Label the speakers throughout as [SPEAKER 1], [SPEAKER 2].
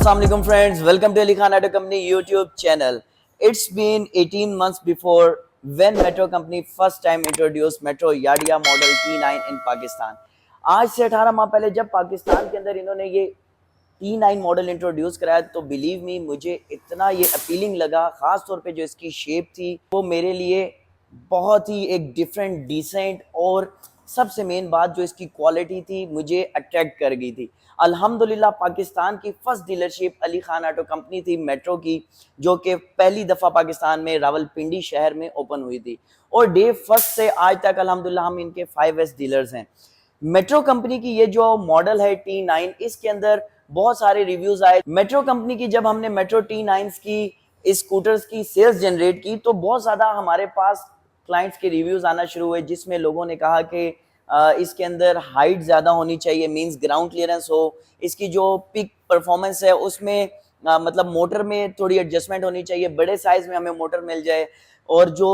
[SPEAKER 1] Assalamualaikum friends, welcome to Ali Khan Auto Company YouTube channel. It's been 18 months before when Metro Company first time introduced Metro Yadia model T9 in Pakistan. आज से 18 माह पहले जब पाकिस्तान के अंदर इन्होंने ये T9 मॉडल इंट्रोड्यूस कराया तो बिलीव मी मुझे इतना ये अपीलिंग लगा, खास तौर पे जो इसकी शेप थी वो मेरे लिए बहुत ही एक डिफरेंट डिसेंट और सबसे मेन बात जो इसकी क्वालिटी थी मुझे अट्रैक्ट कर गई थी। अल्हम्दुलिल्लाह पाकिस्तान की first dealership Ali Khan auto company थी मेट्रो की, जो कि पहली दफ़ा पाकिस्तान में रावलपिंडी शहर में ओपन हुई थी और डे फर्स्ट से आज तक अल्हम्दुलिल्लाह हम इनके 5S डीलर्स हैं। मेट्रो कंपनी की ये जो मॉडल है T9, इसके अंदर बहुत सारे रिव्यूज आए। मेट्रो कंपनी की जब हमने मेट्रो T9 की स्कूटर्स की सेल्स जनरेट की तो बहुत ज़्यादा हमारे पास क्लाइंट्स के रिव्यूज आना शुरू हुए, जिसमें लोगों ने कहा कि इसके अंदर हाइट ज़्यादा होनी चाहिए, मींस ग्राउंड क्लियरेंस हो, इसकी जो पिक परफॉर्मेंस है उसमें मतलब मोटर में थोड़ी एडजस्टमेंट होनी चाहिए, बड़े साइज में हमें मोटर मिल जाए और जो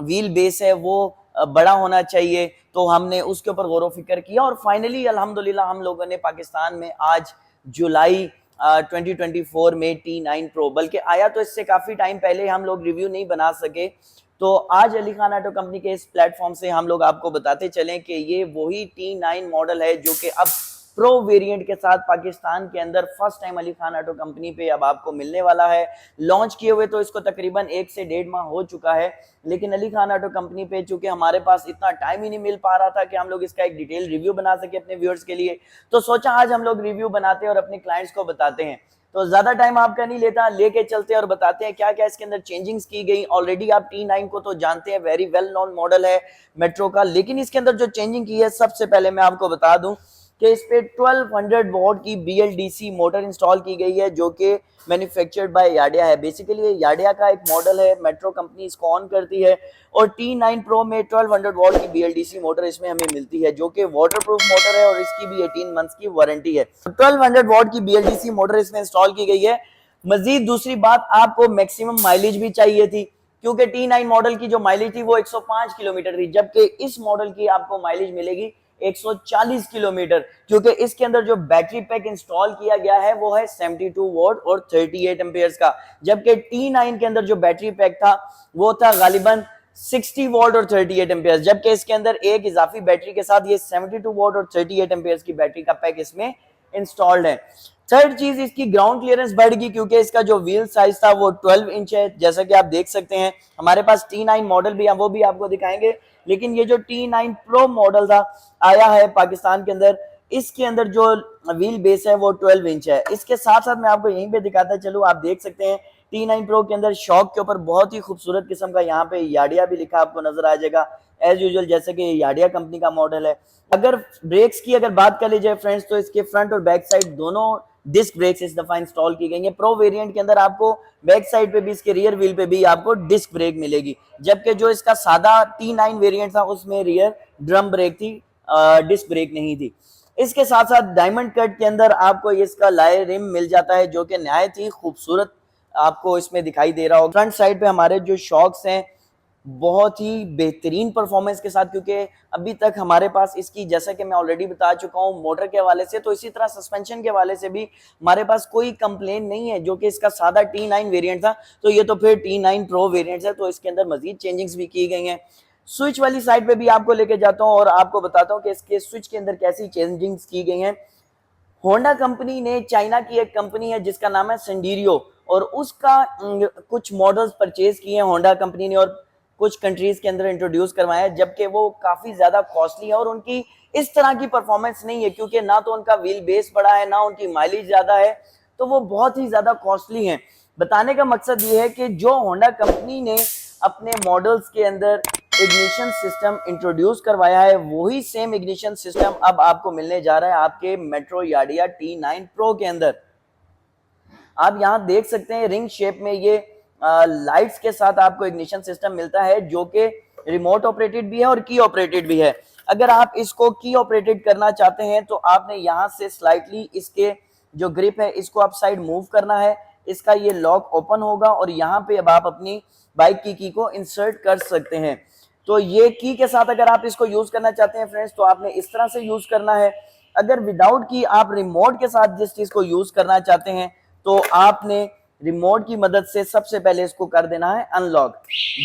[SPEAKER 1] व्हील बेस है वो बड़ा होना चाहिए। तो हमने उसके ऊपर गौर व फिक्र किया और फाइनली अल्हम्दुलिल्लाह हम लोगों ने पाकिस्तान में आज जुलाई 2024 में T9 प्रो, बल्कि आया तो इससे काफ़ी टाइम पहले, हम लोग रिव्यू नहीं बना सके, तो आज अली खान ऑटो कंपनी के इस प्लेटफॉर्म से हम लोग आपको बताते चलें कि ये वही T9 मॉडल है जो कि अब प्रो वेरिएंट के साथ पाकिस्तान के अंदर first time Ali Khan auto company पे अब आपको मिलने वाला है। लॉन्च किए हुए तो इसको तकरीबन 1 से 1.5 माह हो चुका है, लेकिन अली खान ऑटो कंपनी पे चूंकि हमारे पास इतना टाइम ही नहीं मिल पा रहा था कि हम लोग इसका एक डिटेल रिव्यू बना सके अपने व्यूअर्स के लिए, तो सोचा आज हम लोग रिव्यू बनाते हैं और अपने क्लाइंट्स को बताते हैं। तो ज्यादा टाइम आपका नहीं लेता, लेके चलते हैं और बताते हैं क्या क्या इसके अंदर चेंजिंग्स की गई। ऑलरेडी आप T9 को तो जानते हैं, वेरी वेल नोन मॉडल है मेट्रो का, लेकिन इसके अंदर जो चेंजिंग की है सबसे पहले मैं आपको बता दूं कि इस पे 1200 वॉट की BLDC मोटर इंस्टॉल की गई है जो कि मैन्युफैक्चर्ड बाय याडिया है। बेसिकली ये याडिया का एक मॉडल है, मेट्रो कंपनी इसको ऑन करती है और T9 प्रो में 1200 वॉट की BLDC मोटर इसमें हमें मिलती है जो कि वाटरप्रूफ मोटर है और इसकी भी 18 मंथ्स की वारंटी है। 1200 वॉट की BLDC मोटर इसमें इंस्टॉल की गई है। मजीद दूसरी बात, आपको मैक्सिमम माइलेज भी चाहिए थी क्योंकि T9 मॉडल की जो माइलेज थी वो 105 किलोमीटर थी, जबकि इस मॉडल की आपको माइलेज मिलेगी 140 किलोमीटर, क्योंकि इसके अंदर जो बैटरी पैक इंस्टॉल किया गया है वो है 72 वॉट और 38 एम्पियर्स का, जबकि T9 के अंदर जो बैटरी पैक था वो था गालिबन 60 वॉट और 38 एम्पियर्स, जबकि इसके अंदर एक इजाफी बैटरी के साथ ये 72 वॉट और 38 एम्पियर्स की बैटरी का पैक इसमें इंस्टॉल्ड है। थर्ड चीज, इसकी ग्राउंड क्लियरेंस बढ़ गई क्योंकि इसका जो व्हील साइज था वो 12 इंच है, जैसा कि आप देख सकते हैं। हमारे पास T9 मॉडल भी है, वो भी आपको दिखाएंगे, लेकिन ये जो T9 प्रो मॉडल था आया है पाकिस्तान के अंदर, इसके अंदर जो व्हील बेस है वो 12 इंच है। इसके साथ साथ मैं आपको यहीं पे दिखाता चलूं, आप देख सकते हैं T9 प्रो के अंदर शॉक के ऊपर बहुत ही खूबसूरत किस्म का यहाँ पे याडिया भी लिखा आपको नजर आ जाएगा, एज यूजुअल जैसे कि याडिया कंपनी का मॉडल है। अगर ब्रेक्स की अगर बात कर ली जाए फ्रेंड्स, तो इसके फ्रंट और बैक साइड दोनों डिस्क ब्रेक्स इस दफा इंस्टॉल की गई है। प्रो वेरिएंट के अंदर आपको बैक साइड पे भी, इसके रियर व्हील पे भी आपको डिस्क ब्रेक मिलेगी, जबकि जो इसका सादा T9 वेरिएंट था उसमें रियर ड्रम ब्रेक थी, डिस्क ब्रेक नहीं थी। इसके साथ साथ डायमंड कट के अंदर आपको इसका लाए रिम मिल जाता है जो कि नहायत ही खूबसूरत आपको इसमें दिखाई दे रहा होगा। फ्रंट साइड पे हमारे जो शॉक्स हैं बहुत ही बेहतरीन परफॉर्मेंस के साथ, क्योंकि अभी तक हमारे पास इसकी, जैसा कि मैं ऑलरेडी बता चुका हूँ मोटर के हवाले से, तो इसी तरह सस्पेंशन के हवाले से भी हमारे पास कोई कंप्लेन नहीं है। जो कि इसका सादा T9 वेरिएंट था, तो ये तो फिर T9 प्रो वेरिएंट है, तो इसके अंदर मजीद चेंजिंग्स भी की गई हैं। स्विच वाली साइड पे भी आपको लेके जाता हूँ और आपको बताता हूँ कि इसके स्विच के अंदर कैसी चेंजिंग्स की गई हैं। होंडा कंपनी ने, चाइना की एक कंपनी है जिसका नाम है सेंडीरियो, और उसका कुछ मॉडल्स परचेज किए हैं होंडा कंपनी ने और कुछ कंट्रीज के अंदर इंट्रोड्यूस करवाया है, जबकि वो काफी ज्यादा कॉस्टली है और उनकी इस तरह की परफॉर्मेंस नहीं है, क्योंकि ना तो उनका व्हील बेस बड़ा है ना उनकी माइलेज ज्यादा है, तो वो बहुत ही ज्यादा कॉस्टली है। बताने का मकसद ये है कि जो होंडा कंपनी ने अपने मॉडल्स के अंदर इग्निशन सिस्टम इंट्रोड्यूस करवाया है, वही सेम इग्निशन सिस्टम अब आपको मिलने जा रहा है आपके मेट्रो याडिया T9 प्रो के अंदर। आप यहाँ देख सकते हैं रिंग शेप में ये लाइट्स के साथ आपको इग्निशन सिस्टम मिलता है जो कि रिमोट ऑपरेटेड भी है और की ऑपरेटेड भी है। अगर आप इसको की ऑपरेटेड करना चाहते हैं तो आपने यहाँ से स्लाइटली इसके जो ग्रिप है इसको आप साइड मूव करना है, इसका ये लॉक ओपन होगा और यहाँ पे अब आप अपनी बाइक की को इंसर्ट कर सकते हैं। तो ये की के साथ अगर आप इसको यूज करना चाहते हैं फ्रेंड्स, तो आपने इस तरह से यूज करना है। अगर विदाउट की आप रिमोट के साथ जिस चीज को यूज करना चाहते हैं तो आपने रिमोट की मदद से सबसे पहले इसको कर देना है अनलॉक।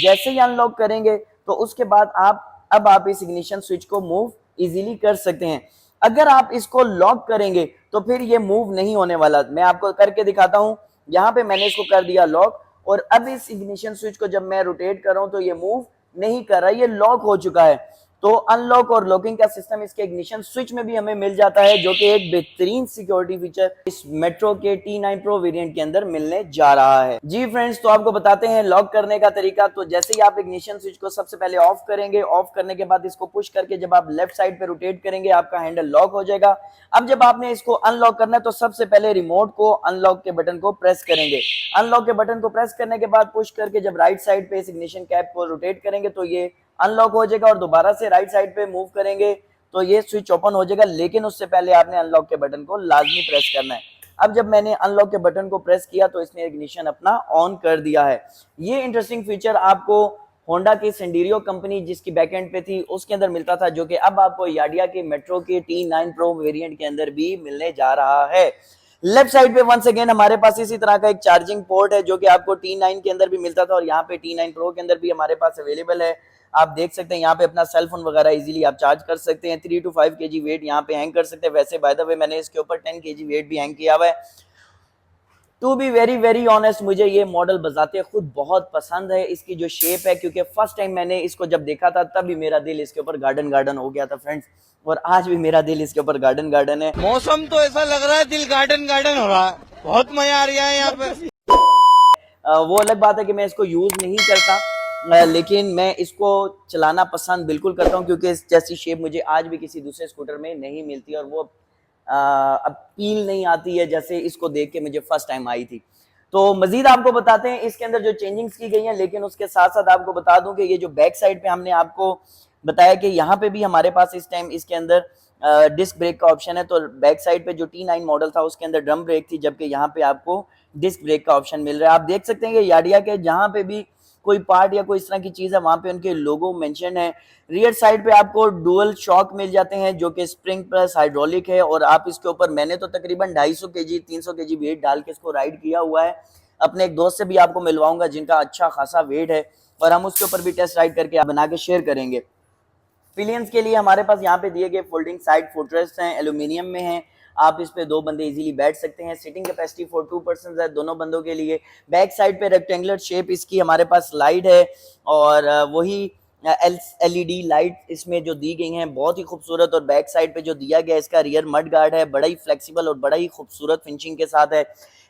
[SPEAKER 1] जैसे ही अनलॉक करेंगे तो उसके बाद आप इस इग्निशन स्विच को मूव इजीली कर सकते हैं। अगर आप इसको लॉक करेंगे तो फिर ये मूव नहीं होने वाला। मैं आपको करके दिखाता हूं। यहाँ पे मैंने इसको कर दिया लॉक, और अब इस इग्निशन स्विच को जब मैं रोटेट कर रहा हूं तो ये मूव नहीं कर रहा, ये लॉक हो चुका है। तो अनलॉक और लॉकिंग का सिस्टम इसके इग्निशन स्विच में भी हमें मिल जाता है, जो कि एक बेहतरीन सिक्योरिटी फीचर इस मेट्रो के T9 Pro वेरिएंट के अंदर मिलने जा रहा है। जी फ्रेंड्स, तो आपको बताते हैं लॉक करने का तरीका। तो जैसे ही आप इग्निशन स्विच को सबसे पहले ऑफ करेंगे, ऑफ करने के बाद इसको पुश करके जब आप लेफ्ट साइड पे रोटेट करेंगे, आपका हैंडल लॉक हो जाएगा। अब जब आपने इसको अनलॉक करना है तो सबसे पहले रिमोट को अनलॉक के बटन को प्रेस करेंगे। अनलॉक के बटन को प्रेस करने के बाद पुश करके जब राइट साइड पे इस इग्निशन कैप को रोटेट करेंगे तो ये अनलॉक हो जाएगा, और दोबारा से राइट साइड पे मूव करेंगे तो ये स्विच ओपन हो जाएगा। लेकिन उससे पहले आपने अनलॉक के बटन को लाजमी प्रेस करना है। अब जब मैंने अनलॉक के बटन को प्रेस किया तो इसने इग्निशन अपना ऑन कर दिया है। ये इंटरेस्टिंग फीचर आपको होंडा की सेंडीरियो कंपनी जिसकी बैकएंड पे थी उसके अंदर मिलता था, जो कि अब आपको याडिया के मेट्रो के T9 Pro वेरिएंट के अंदर भी मिलने जा रहा है। लेफ्ट साइड पे वंस अगेन हमारे पास इसी तरह का एक चार्जिंग पोर्ट है, जो कि आपको T9 के अंदर भी मिलता था और यहाँ पे T9 Pro के अंदर भी हमारे पास अवेलेबल है। आप देख सकते हैं यहाँ पे अपना सेल फोन वगैरह इजीली आप चार्ज कर सकते हैं। 3 to 5 kg वेट यहाँ पे हैंग कर सकते हैं। वैसे बाय द वे मैंने इसके ऊपर 10 kg वेट भी हैंग किया हुआ है। To be very very honest, मुझे ये मॉडल बजाते खुद बहुत पसंद है। इसकी जो शेप है, क्योंकि फर्स्ट टाइम मैंने इसको जब देखा था तब भी मेरा दिल इसके ऊपर गार्डन गार्डन हो गया था फ्रेंड्स, और आज भी मेरा दिल इसके ऊपर गार्डन गार्डन है।
[SPEAKER 2] मौसम तो ऐसा लग रहा है दिल गार्डन गार्डन हो रहा है, बहुत मजा आ रहा है यहाँ पे।
[SPEAKER 1] वो अलग बात है कि मैं इसको यूज नहीं करता, लेकिन मैं इसको चलाना पसंद बिल्कुल करता हूँ, क्योंकि इस जैसी शेप मुझे आज भी किसी दूसरे स्कूटर में नहीं मिलती, और वो अपील नहीं आती है जैसे इसको देख के मुझे फर्स्ट टाइम आई थी। तो मजीद आपको बताते हैं इसके अंदर जो चेंजिंग्स की गई हैं, लेकिन उसके साथ साथ आपको बता दूं कि ये जो बैक साइड पे हमने आपको बताया कि यहाँ पे भी हमारे पास इस टाइम इसके अंदर डिस्क ब्रेक का ऑप्शन है। तो बैक साइड पे जो T9 मॉडल था उसके अंदर ड्रम ब्रेक थी, जबकि यहाँ पे आपको डिस्क ब्रेक का ऑप्शन मिल रहा है। आप देख सकते हैं कि याडिया के जहाँ पे भी कोई पार्ट या कोई इस तरह की चीज है वहां पे उनके लोगो मेंशन है। रियर साइड पे आपको डुअल शॉक मिल जाते हैं, जो कि स्प्रिंग प्लस हाइड्रोलिक है, और आप इसके ऊपर, मैंने तो तकरीबन 250 kg 300 kg वेट डाल के इसको राइड किया हुआ है। अपने एक दोस्त से भी आपको मिलवाऊंगा जिनका अच्छा खासा वेट है, और हम उसके ऊपर भी टेस्ट राइड करके बना के शेयर करेंगे। पिलियंस के लिए हमारे पास यहाँ पे दिए गए फोल्डिंग साइड फुटरेस्ट हैं, एल्यूमिनियम में हैं। आप इस पे 2 बंदे इजीली बैठ सकते हैं। सीटिंग कैपेसिटी फॉर 2 पर्सन है दोनों बंदों के लिए। बैक साइड पे रेक्टेंगुलर शेप इसकी हमारे पास लाइट है, और वही LED लाइट इसमें जो दी गई हैं बहुत ही खूबसूरत। और बैक साइड पे जो दिया गया इसका रियर मड गार्ड है, बड़ा ही फ्लेक्सिबल और बड़ा ही खूबसूरत फिनिशिंग के साथ है।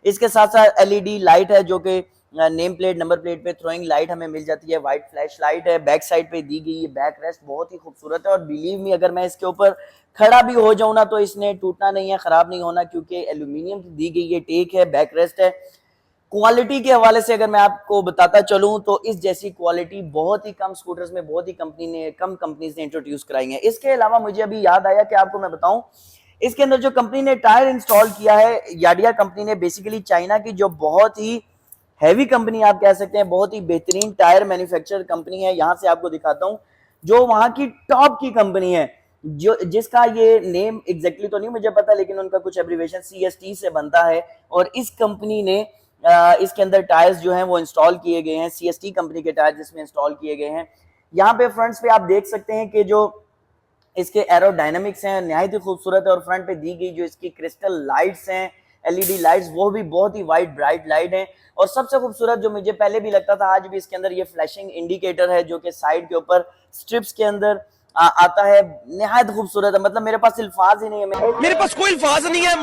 [SPEAKER 1] इसके साथ साथ LED लाइट है, जो कि नेम प्लेट नंबर प्लेट पे थ्रोइंग लाइट हमें मिल जाती है, वाइट फ्लैश लाइट है। बैक साइड पे दी गई ये बैक रेस्ट बहुत ही खूबसूरत है, और बिलीव मी अगर मैं इसके ऊपर खड़ा भी हो जाऊं ना तो इसने टूटना नहीं है, खराब नहीं होना, क्योंकि एल्यूमिनियम की दी गई ये टेक है, बैक रेस्ट है। क्वालिटी के हवाले से अगर मैं आपको बताता चलूं तो इस जैसी क्वालिटी बहुत ही कम स्कूटर्स में बहुत ही कम कंपनीज ने इंट्रोड्यूस कराई है। इसके अलावा मुझे अभी याद आया कि आपको मैं बताऊं, इसके अंदर जो कंपनी ने टायर इंस्टॉल किया है, याडिया कंपनी ने, बेसिकली चाइना की जो बहुत ही हैवी कंपनी आप कह सकते हैं, बहुत ही बेहतरीन टायर मैन्युफैक्चरर कंपनी है। यहां से आपको दिखाता हूं, जो वहां की टॉप की कंपनी है, जो जिसका ये नेम एग्जैक्टली तो नहीं मुझे पता, लेकिन उनका कुछ एब्रिविएशन CST से बनता है। और इस कंपनी ने इसके अंदर टायर्स जो हैं वो इंस्टॉल किए गए हैं, CST कंपनी के टायर जिसमें इंस्टॉल किए गए हैं। यहाँ पे फ्रंट्स पे आप देख सकते हैं कि जो इसके एरोडायनामिक्स हैं नहायत ही खूबसूरत है, और फ्रंट पे दी गई जो इसकी क्रिस्टल लाइट्स हैं, LED लाइट्स, वो भी बहुत ही वाइट ब्राइट लाइट है। और सबसे खूबसूरत जो मुझे पहले भी लगता था, आज भी इसके अंदर ये फ्लैशिंग इंडिकेटर है, जो कि साइड के ऊपर स्ट्रिप्स के अंदर आता है। नहायत खूबसूरत है, मतलब मेरे पास अल्फाज ही नहीं है,
[SPEAKER 2] मेरे पास कोई अल्फाज नहीं है।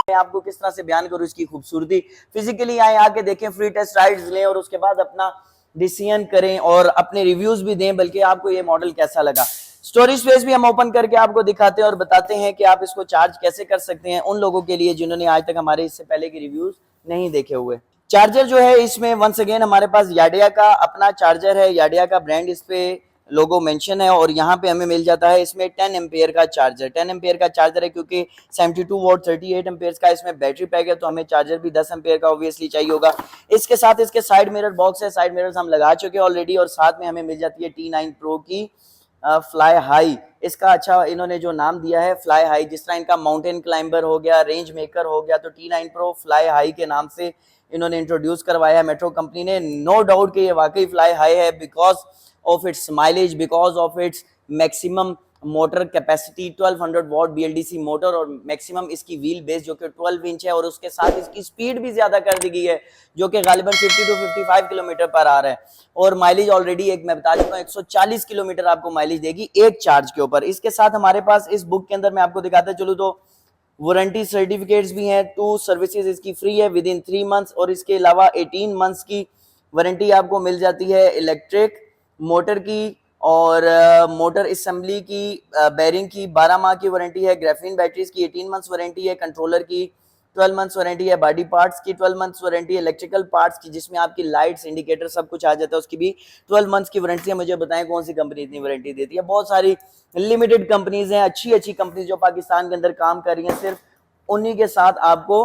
[SPEAKER 1] मैं आपको किस तरह से बयान करूं इसकी खूबसूरती। फिजिकली आए, आके देखें, फ्री टेस्ट राइड्स लें, और उसके बाद अपना डिसीजन करें और अपने रिव्यूज भी दें, बल्कि आपको ये मॉडल कैसा लगा। स्टोरेज स्पेस भी हम ओपन करके आपको दिखाते हैं और बताते हैं कि आप इसको चार्ज कैसे कर सकते हैं, उन लोगों के लिए जिन्होंने आज तक हमारे इससे पहले के रिव्यूज नहीं देखे हुए। चार्जर जो है इसमें वंस अगेन हमारे पास याडिया का अपना चार्जर है, याडिया का ब्रांड इस पे लोगो मेंशन है, और यहाँ पे हमें मिल जाता है इसमें 10 एम्पेयर का चार्जर। 10 एम्पेयर का चार्जर है, क्योंकि 72 वॉट 38 एम्पेयर का इसमें बैटरी पैक है, तो हमें चार्जर भी 10 एम्पेयर का ऑब्वियसली चाहिए होगा। इसके साथ इसके साइड मिरर बॉक्स है, साइड मिरर्स हम लगा चुके हैं ऑलरेडी, और साथ में हमें मिल जाती है T9 Pro की फ्लाई हाई, इसका अच्छा इन्होंने जो नाम दिया है फ्लाई हाई, जिस तरह इनका माउंटेन क्लाइंबर हो गया, रेंज मेकर हो गया, तो T9 Pro फ्लाई हाई के नाम से इन्होंने इंट्रोड्यूस करवाया है मेट्रो कंपनी ने। नो डाउट कि ये वाकई फ्लाई हाई है, because of its mileage, because of its maximum motor capacity 1200 what BLDC motor, और मैक्सिमम इसकी व्हील बेस जो कि 12 इंच है, और उसके साथ इसकी स्पीड भी ज्यादा कर दी गई है जो कि गालिबन 50 to 55 किलोमीटर पर आ रहा है, और माइलेज ऑलरेडी एक मैं बता चुका हूँ 140 किलोमीटर आपको माइलेज देगी एक चार्ज के ऊपर। इसके साथ हमारे पास इस बुक के अंदर मैं आपको दिखाता चलूँ तो वारंटी सर्टिफिकेट्स भी हैं, 2 सर्विसेज इसकी फ्री है विद इन 3 मंथ्स, और इसके अलावा 18 मंथ्स की वारंटी आपको मिल जाती है इलेक्ट्रिक मोटर की, और मोटर असेंबली की, बेरिंग की 12 माह की वारंटी है, ग्राफीन बैटरीज की 18 मंथ्स वारंटी है, कंट्रोलर की 12 मंथ्स वारंटी है, बॉडी पार्ट्स की 12 मंथ्स वारंटी है, इलेक्ट्रिकल पार्ट्स की जिसमें आपकी लाइट्स इंडिकेटर सब कुछ आ जाता है उसकी भी 12 मंथ्स की वारंटी है। मुझे बताएं कौन सी कंपनी इतनी वारंटी देती है? बहुत सारी लिमिटेड कंपनीज हैं, अच्छी अच्छी कंपनीज जो पाकिस्तान के अंदर काम कर रही हैं, सिर्फ उन्हीं के साथ आपको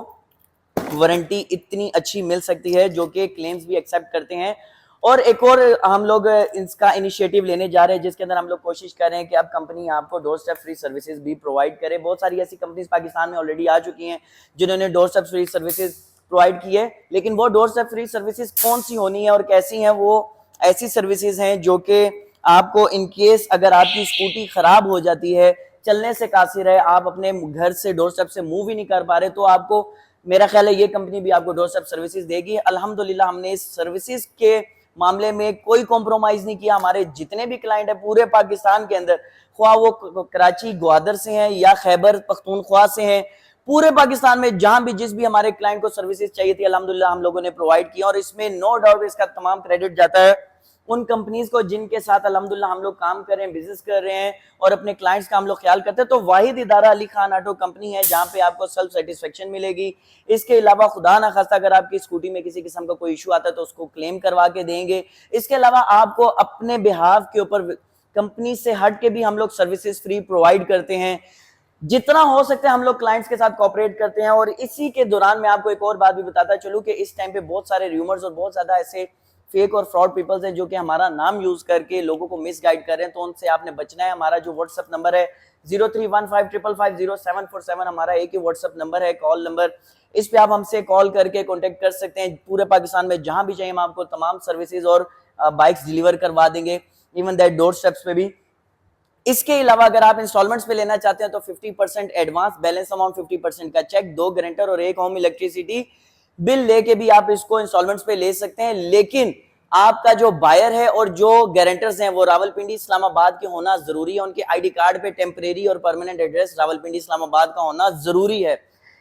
[SPEAKER 1] वारंटी इतनी अच्छी मिल सकती है जो कि क्लेम्स भी एक्सेप्ट करते हैं। और एक और हम लोग इसका इनिशिएटिव लेने जा रहे हैं जिसके अंदर हम लोग कोशिश कर रहे हैं कि अब कंपनी आपको डोर स्टेप फ्री सर्विसेज भी प्रोवाइड करे। बहुत सारी ऐसी कंपनीज पाकिस्तान में ऑलरेडी आ चुकी हैं जिन्होंने door step free services provide की है, लेकिन वो डोर स्टेप फ्री सर्विसेज कौन सी होनी है और कैसी हैं? वो ऐसी सर्विसेज हैं जो कि आपको इन केस अगर आपकी स्कूटी खराब हो जाती है, चलने से कासिर है, आप अपने घर से डोर स्टेप से मूव ही नहीं कर पा रहे, तो आपको मेरा ख्याल है ये कंपनी भी आपको डोर स्टेप सर्विसेज देगी। अल्हम्दुलिल्लाह हमने इस सर्विसेज के मामले में कोई कॉम्प्रोमाइज नहीं किया। हमारे जितने भी क्लाइंट है पूरे पाकिस्तान के अंदर, ख्वाह वो कराची ग्वादर से हैं या खैबर पख्तूनख्वा से हैं, पूरे पाकिस्तान में जहां भी जिस भी हमारे क्लाइंट को सर्विसेज चाहिए थी अल्हम्दुलिल्लाह हम लोगों ने प्रोवाइड किया, और इसमें नो डाउट इसका तमाम क्रेडिट जाता है उन कंपनीज को जिनके साथ अल्हम्दुलिल्लाह हम लोग काम कर रहे हैं, बिजनेस कर रहे हैं और अपने क्लाइंट्स का हम लोग ख्याल करते हैं। तो वाहिद इदारा अली खान ऑटो कंपनी है जहां पे आपको सेल्फ सेटिस्फेक्शन मिलेगी। इसके अलावा खुदा ना खास्ता अगर आपकी स्कूटी में किसी किस्म का कोई इशू आता है तो उसको क्लेम करवा के देंगे। इसके अलावा आपको अपने बिहाफ के ऊपर कंपनी से हट के भी हम लोग सर्विसेज फ्री प्रोवाइड करते हैं। जितना हो सकता है हम लोग क्लाइंट्स के साथ कोऑपरेट करते हैं। और इसी के दौरान मैं आपको एक और बात भी बताता चलूं कि इस टाइम पे बहुत सारे र्यूमर्स और बहुत ज्यादा ऐसे फेक और फ्रॉड पीपल्स हैं जो कि हमारा नाम यूज करके लोगों को मिसगाइड कर रहे हैं, तो उनसे आपने बचना है। हमारा जो व्हाट्सएप नंबर है 0315550747 हमारा एक ही व्हाट्सएप नंबर है, कॉल नंबर, इस पे आप हमसे कॉल करके कांटेक्ट कर सकते हैं। पूरे पाकिस्तान में जहां भी चाहिए हम आपको तमाम सर्विसेज और बाइक्स डिलीवर करवा देंगे, इवन दैट डोर स्टेप्स पे भी। इसके अलावा अगर आप इंस्टॉलमेंट्स पे लेना चाहते हैं तो 50% एडवांस, बैलेंस अमाउंट 50% का चेक, 2 गारंटर और 1 होम इलेक्ट्रिसिटी बिल लेके भी आप इसको इंस्टॉलमेंट्स पे ले सकते हैं। लेकिन आपका जो बायर है और जो गारंटर्स हैं वो रावलपिंडी इस्लामाबाद के होना जरूरी है। उनके आईडी कार्ड पे टेम्परेरी और परमानेंट एड्रेस रावलपिंडी इस्लामाबाद का होना जरूरी है।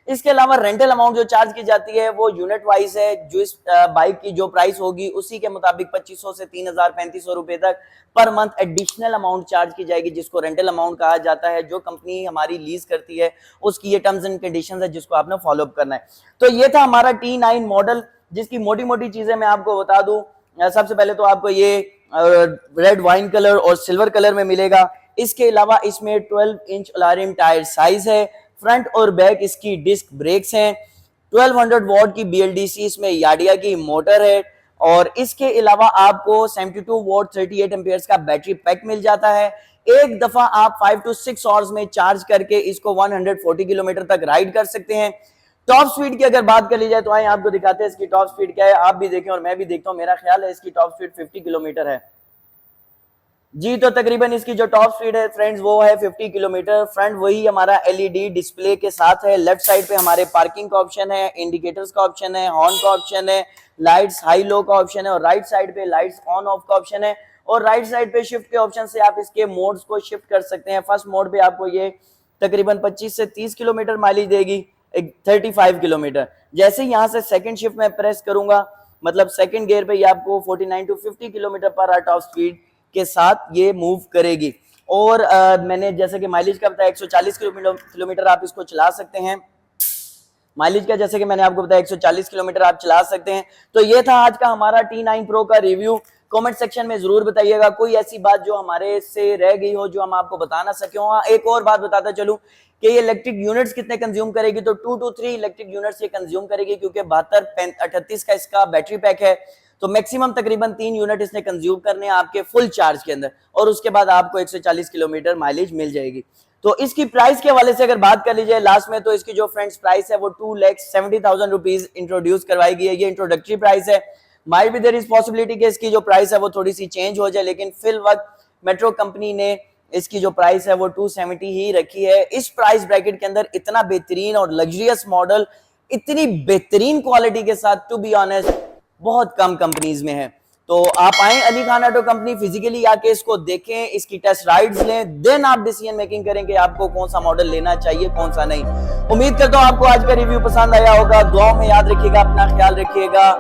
[SPEAKER 1] इसके अलावा रेंटल अमाउंट जो चार्ज की जाती है वो यूनिट वाइज है। जो इस बाइक की जो प्राइस होगी उसी के मुताबिक 2500 से 3000-3500 रुपए तक per month additional amount charge की जाएगी, जिसको रेंटल अमाउंट कहा जाता है। जो कंपनी हमारी लीज करती है उसकी ये टर्म्स एंड कंडीशंस है जिसको आपने फॉलो अप करना है। तो ये था हमारा T9 मॉडल, जिसकी मोटी मोटी चीजें मैं आपको बता दूं। सबसे पहले तो आपको ये रेड वाइन कलर और सिल्वर कलर में मिलेगा। इसके अलावा इसमें 12 इंच अलार्म टायर साइज है, फ्रंट और बैक इसकी डिस्क ब्रेक्स हैं, 1200 वॉट की BLDC इसमें याडिया की मोटर है, और इसके अलावा आपको 72 वॉट 38 एम्पियर्स का बैटरी पैक मिल जाता है। एक दफा आप 5 to 6 आवर्स में चार्ज करके इसको 140 किलोमीटर तक राइड कर सकते हैं। टॉप स्पीड की अगर बात कर ली जाए तो आइए आपको दिखाते हैं इसकी टॉप स्पीड क्या है। आप भी देखें और मैं भी देखता हूं, मेरा ख्याल है इसकी टॉप स्पीड 50 किलोमीटर है जी। तो तकरीबन इसकी जो टॉप स्पीड है फ्रेंड्स वो है 50 किलोमीटर। फ्रंट वही हमारा LED डिस्प्ले के साथ है। लेफ्ट साइड पे हमारे पार्किंग का ऑप्शन है, इंडिकेटर्स का ऑप्शन है, हॉर्न का ऑप्शन है, लाइट्स हाई लो का ऑप्शन है, और राइट साइड पे लाइट्स ऑन ऑफ का ऑप्शन है। और राइट साइड पे शिफ्ट के ऑप्शन से आप इसके मोड्स को शिफ्ट कर सकते हैं। फर्स्ट मोड पे आपको ये तकरीबन 25 से 30 किलोमीटर माइलेज देगी, 35 किलोमीटर। जैसे यहाँ से सेकंड शिफ्ट में प्रेस करूंगा, मतलब सेकंड गियर पे ये आपको 49 to 50 kilometre per hour top speed के साथ ये मूव करेगी। और मैंने जैसे कि माइलेज का बताया 140 किलोमीटर आप इसको चला सकते हैं। माइलेज का जैसे कि मैंने आपको बताया 140 किलोमीटर आप चला सकते हैं। तो ये था आज का हमारा T9 Pro का रिव्यू। कमेंट सेक्शन में जरूर बताइएगा कोई ऐसी बात जो हमारे से रह गई हो जो हम आपको बता ना सके हो। एक और बात बताता चलूं कि ये इलेक्ट्रिक यूनिट्स कितने कंज्यूम करेगी, तो 2 to 3 इलेक्ट्रिक यूनिट्स ये कंज्यूम करेगी, क्योंकि 72-38 का इसका बैटरी पैक है। तो मैक्सिमम तकरीबन 3 यूनिट इसने कंज्यूम करने हैं आपके फुल चार्ज के अंदर, और उसके बाद आपको 140 किलोमीटर माइलेज मिल जाएगी। तो इसकी प्राइस के हवाले से अगर बात कर लीजिए लास्ट में, तो इसकी जो फ्रेंड्स प्राइस है वो 2,70,000 रुपीज इंट्रोड्यूस करवाई गई है। ये इंट्रोडक्टरी प्राइस है, might be there is possibility कि इसकी जो प्राइस है वो थोड़ी सी चेंज हो जाए, लेकिन फिल वक्त मेट्रो कंपनी ने इसकी जो प्राइस है वो 270 ही रखी है। इस प्राइस ब्रैकेट के अंदर इतना बेहतरीन और लग्जरियस मॉडल इतनी बेहतरीन क्वालिटी के साथ टू बी ऑनेस्ट बहुत कम कंपनीज में है। तो आप आए Ali Khan auto company, physically आके इसको देखें, इसकी टेस्ट राइड्स लें, देन आप डिसीजन मेकिंग करें कि आपको कौन सा मॉडल लेना चाहिए कौन सा नहीं। उम्मीद करता हूं आपको आज का रिव्यू पसंद आया होगा। दुआ में याद रखिएगा, अपना ख्याल रखिएगा।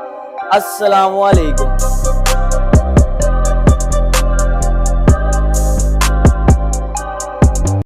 [SPEAKER 1] अस्सलाम वालेकुम।